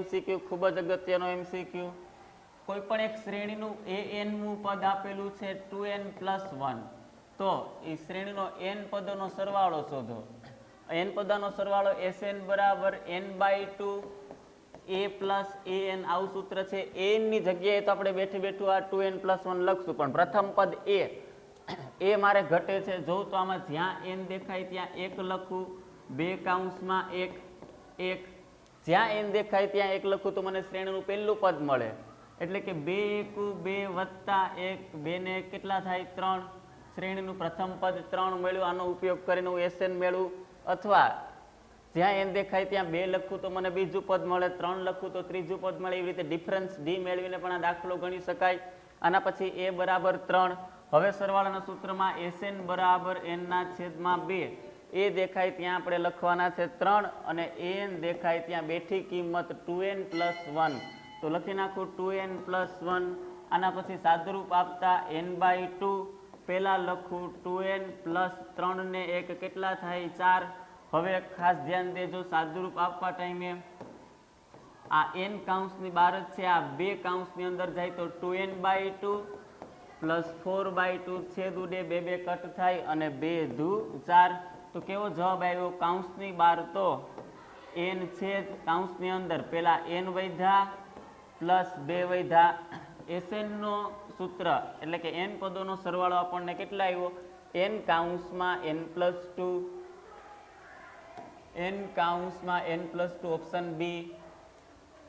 MCQ, ખૂબ જ અગત્યનો એમસીક્યુ. કોઈ પણ એક શ્રેણીનું an મું પદ આપેલું છે 2n+1, તો એ શ્રેણીનો n પદોનો સરવાળો શોધો. n પદોનો સરવાળો Sn બરાબર n/2 a પ્લસ an, આવું સૂત્ર છે. an ની જગ્યાએ તો આપણે બેઠું બેઠું આ 2n+1 લખશું, પણ પ્રથમ પદ એ મારે ઘટે છે. જોઉં તો આમાં જ્યાં n દેખાય ત્યાં 1 લખું, 2 કૌંસમાં 1 1, જ્યાં n દેખાય ત્યાં 1 લખું તો મને શ્રેણીનું પહેલું પદ મળે. એટલે કે 2 1 2 વત્તા 1, 2 ને કેટલા થાય 3, શ્રેણીનું પ્રથમ પદ 3 મળ્યું. આનો ઉપયોગ કરીને હું Sn મેળવું, અથવા જ્યાં n દેખાય ત્યાં 2 લખું તો મને બીજું પદ મળે, 3 લખું તો ત્રીજું પદ મળે. એવી રીતે ડિફરન્સ ડી મેળવીને પણ આ દાખલો ગણી શકાય. આના પછી a બરાબર 3. હવે સરવાળાના સૂત્રમાં Sn બરાબર n/2, એ દેખાય ત્યાં આપણે લખવાના છે 3, અને an દેખાય ત્યાં બેઠી કિંમત 2n+1, તો લખી નાખું 2n+1. આના પછી સાદુરૂપ આપતા n/2, પહેલા લખું 2n+3 ને 1 કેટલા થાય 4. હવે ખાસ ધ્યાન દેજો, સાદુરૂપ આપવા ટાઈમે આ n કૌંસની બહાર જ છે, આ 2 કૌંસની અંદર જાય તો 2n/2 પ્લસ 4/2 છેદ ઉડે, 2 2 કટ થાય અને 2 દુ 4. તો કેવો જવાબ આવ્યો? કૌંસની બહાર તો n છેદ કૌંસની અંદર પેલા n વૈધા પ્લસ 2 વૈધા. Sn નો સૂત્ર એટલે કે n પદોનો સરવાળો આપણને કેટલા આવ્યો? n કૌંસમાં n+2, n કૌંસમાં n+2, ઓપ્શન બી.